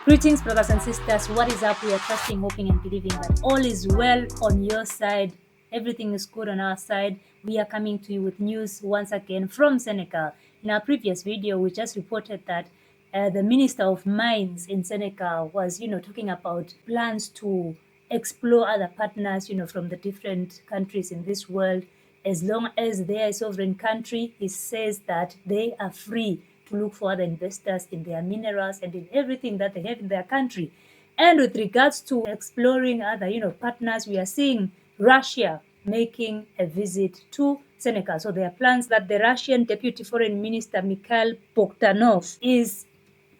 Greetings, brothers and sisters. What is up? We are trusting, hoping, and believing that all is well on your side. Everything is good on our side. We are coming to you with news once again from Senegal. In our previous video, we just reported that the Minister of Mines in Senegal was, talking about plans to explore other partners, from the different countries in this world. As long as they are a sovereign country, he says that they are free to look for other investors in their minerals and in everything that they have in their country. And with regards to exploring other, partners, we are seeing Russia making a visit to Senegal. So there are plans that the Russian Deputy Foreign Minister Mikhail Bogdanov is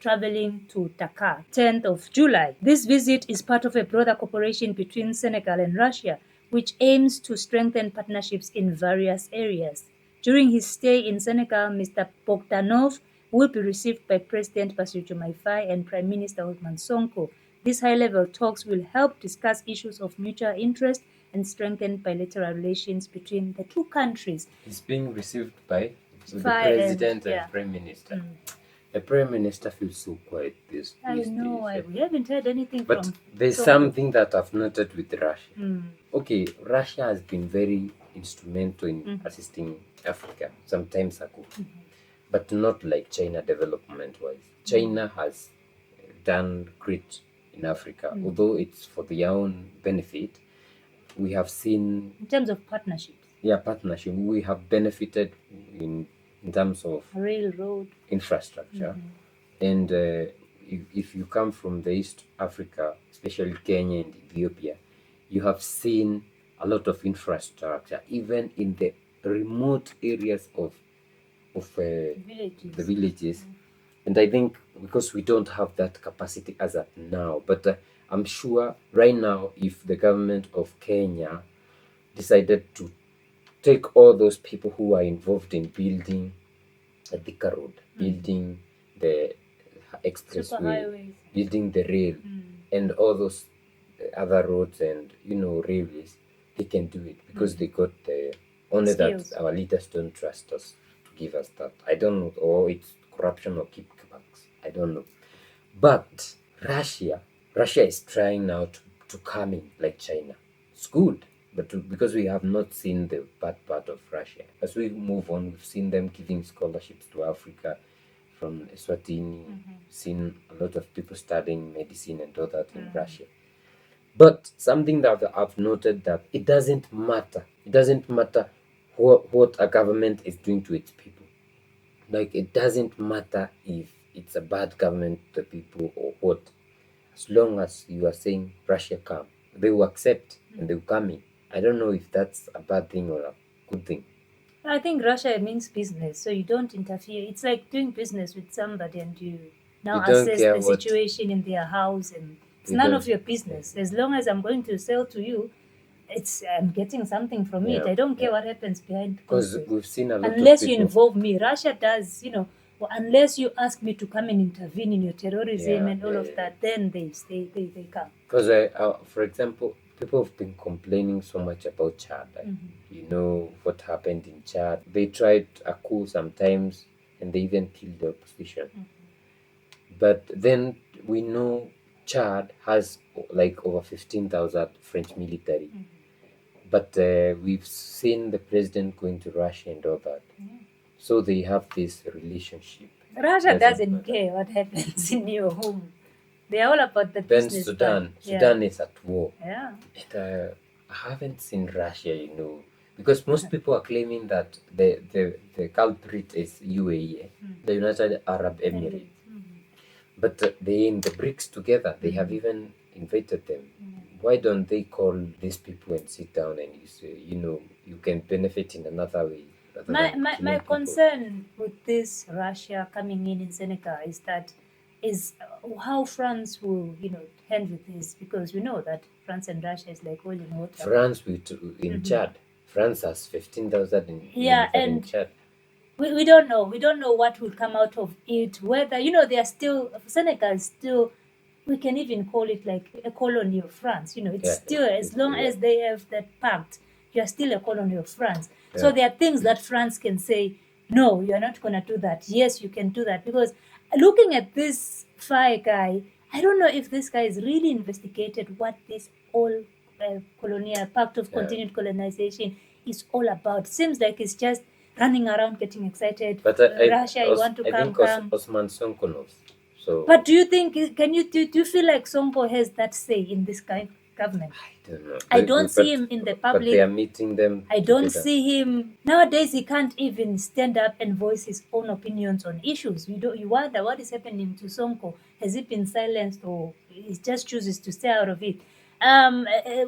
traveling to Dakar, 10th of July. This visit is part of a broader cooperation between Senegal and Russia, which aims to strengthen partnerships in various areas. During his stay in Senegal, Mr. Bogdanov will be received by President Bassirou Diomaye Faye and Prime Minister Ousmane Sonko. These high-level talks will help discuss issues of mutual interest and strengthen bilateral relations between the two countries. He's being received by the Faye President and yeah. Prime Minister. The Prime Minister feels so quiet these I know, days. we haven't heard anything But from there's Sonko. something that I've noted with Russia. Okay, Russia has been very instrumental in assisting Africa some time ago, but not like China development-wise. China has done great in Africa, although it's for their own benefit. We have seen, in terms of partnerships, partnership, we have benefited in terms of railroad, infrastructure. And if you come from the East Africa, especially Kenya and Ethiopia, you have seen a lot of infrastructure, even in the remote areas of villages. the villages. And I think because we don't have that capacity as of now, but I'm sure right now, if the government of Kenya decided to take all those people who are involved in building a Thika road, building the expressway, building the rail, and all those other roads and railways, they can do it because they got the only skills. That our leaders don't trust us to give us that. I don't know, or it's corruption or kickbacks. I don't know. But Russia is trying now to come in like China. It's good, but because we have not seen the bad part of Russia. As we move on, we've seen them giving scholarships to Africa from Eswatini, seen a lot of people studying medicine and all that in Russia. But something that I've noted that it doesn't matter. It doesn't matter what a government is doing to its people. Like, it doesn't matter if it's a bad government to the people or what. As long as you are saying Russia come, they will accept and they will come in. I don't know if that's a bad thing or a good thing. I think Russia means business, so you don't interfere. It's like doing business with somebody and you now assess the situation in their house, and it's none of your business. As long as I'm going to sell to you, I'm getting something from it. I don't care what happens behind closed doors. Because we've seen a lot unless of you people involve me. Russia does, unless you ask me to come and intervene in your terrorism and all of that, then they come. Because, for example, people have been complaining so much about Chad. You know what happened in Chad. They tried a coup sometimes, and they even killed the opposition. But then we know Chad has like over 15,000 French military. But we've seen the president going to Russia and all that. So they have this relationship. Russia doesn't care what happens in your home. They are all about the business. Then Sudan is at war. Yeah. And, I haven't seen Russia, because most people are claiming that the culprit is UAE, the United Arab Emirates. But they in the BRICS together, they have even invited them. Why don't they call these people and sit down and you say, you can benefit in another way? My concern with this Russia coming in Senegal is how France will, handle this, because we know that France and Russia is like oil and water. France in Chad. France has 15,000 in Chad. We don't know. We don't know what will come out of it. Whether, they are still, Senegal is still, we can even call it like a colony of France. It's still, as long as they have that pact, you are still a colony of France. So there are things that France can say, no, you are not going to do that. Yes, you can do that. Because looking at this Faye guy, I don't know if this guy has really investigated what this whole colonial pact of Yeah. continued colonization is all about. Seems like it's just running around getting excited. But Russia, you want to I come, think come. Ousmane Sonko knows. So But do you think, do you feel like Sonko has that say in this kind government? I don't know. I don't see him in the But they are public. meeting them I don't together. see him nowadays. He can't even stand up and voice his own opinions on issues. You wonder what is happening to Sonko. Has he been silenced, or he just chooses to stay out of it?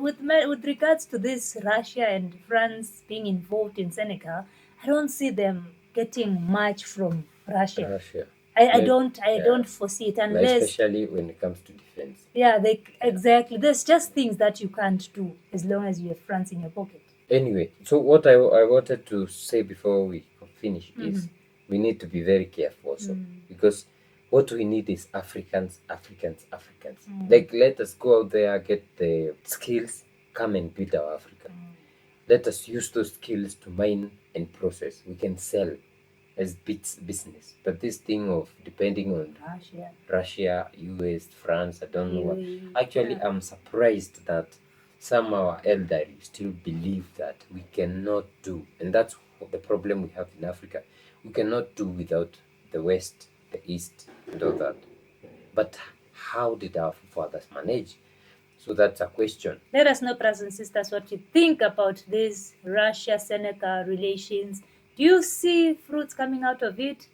With regards to this Russia and France being involved in Senegal, I don't see them getting much from Russia. Russia. I Maybe, don't I yeah. don't foresee it Like unless, especially when it comes to defense. yeah, they exactly. There's just things that you can't do as long as you have France in your pocket. Anyway, so what I wanted to say before we finish is we need to be very careful also, because what we need is Africans. Like, let us go out there, get the skills, come and build our Africa. Let us use those skills to mine and process. We can sell as business. But this thing of depending on Russia, US, France, I don't know what. Actually, yeah. I'm surprised that some of our elderly still believe that we cannot do, and that's the problem we have in Africa. We cannot do without the West, the East, and all that. But how did our fathers manage? So that's a question. Let us know, brothers and sisters, what you think about this Russia-Senegal relations. Do you see fruits coming out of it?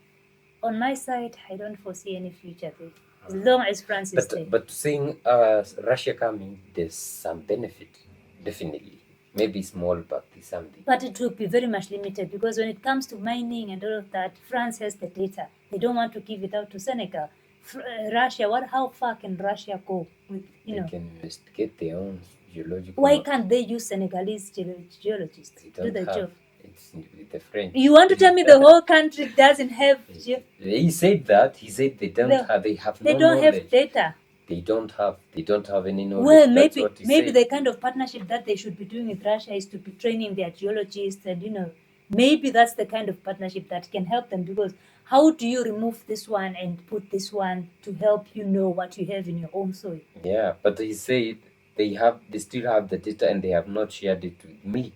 On my side, I don't foresee any future there, as long as France is there. But seeing Russia coming, there's some benefit, definitely. Maybe small, but there's something. But it will be very much limited, because when it comes to mining and all of that, France has the data. They don't want to give it out to Senegal. Russia, how far can Russia go with, They can investigate their own geological. Why can't they use Senegalese geologists to do the job? It's with the French. You want to tell me the whole country doesn't have? He said that. He said they don't have. They have no They don't knowledge. have data. They don't have any knowledge. Well, That's what he maybe said. the kind of partnership that they should be doing with Russia is to be training their geologists, and maybe that's the kind of partnership that can help them, because how do you remove this one and put this one to help you know what you have in your own soil? Yeah, but he said they still have the data and they have not shared it with me.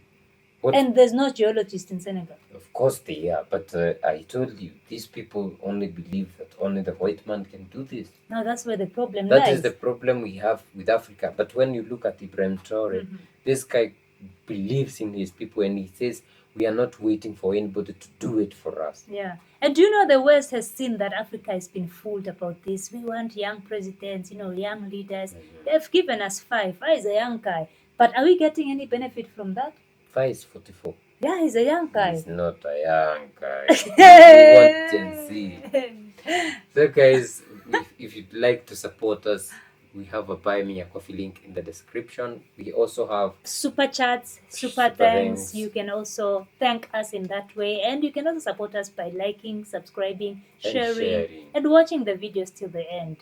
And there's no geologist in Senegal. Of course they are, but I told you, these people only believe that only the white man can do this. Now that's where the problem lies. That is the problem we have with Africa. But when you look at Ibrahim Traore, this guy believes in his people, and he says, we are not waiting for anybody to do it for us. Yeah. And do you know the West has seen that Africa has been fooled about this? We want young presidents, young leaders. They've given us Faye. Faye is a young guy. But are we getting any benefit from that? Faye is 44. Yeah, he's a young guy. He's not a young guy. We want Gen Z. So guys, if you'd like to support us, we have a Buy Me a Coffee link in the description. We also have super chats, super thanks. You can also thank us in that way. And you can also support us by liking, subscribing, sharing, and watching the videos till the end.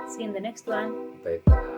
See you in the next one. Bye-bye.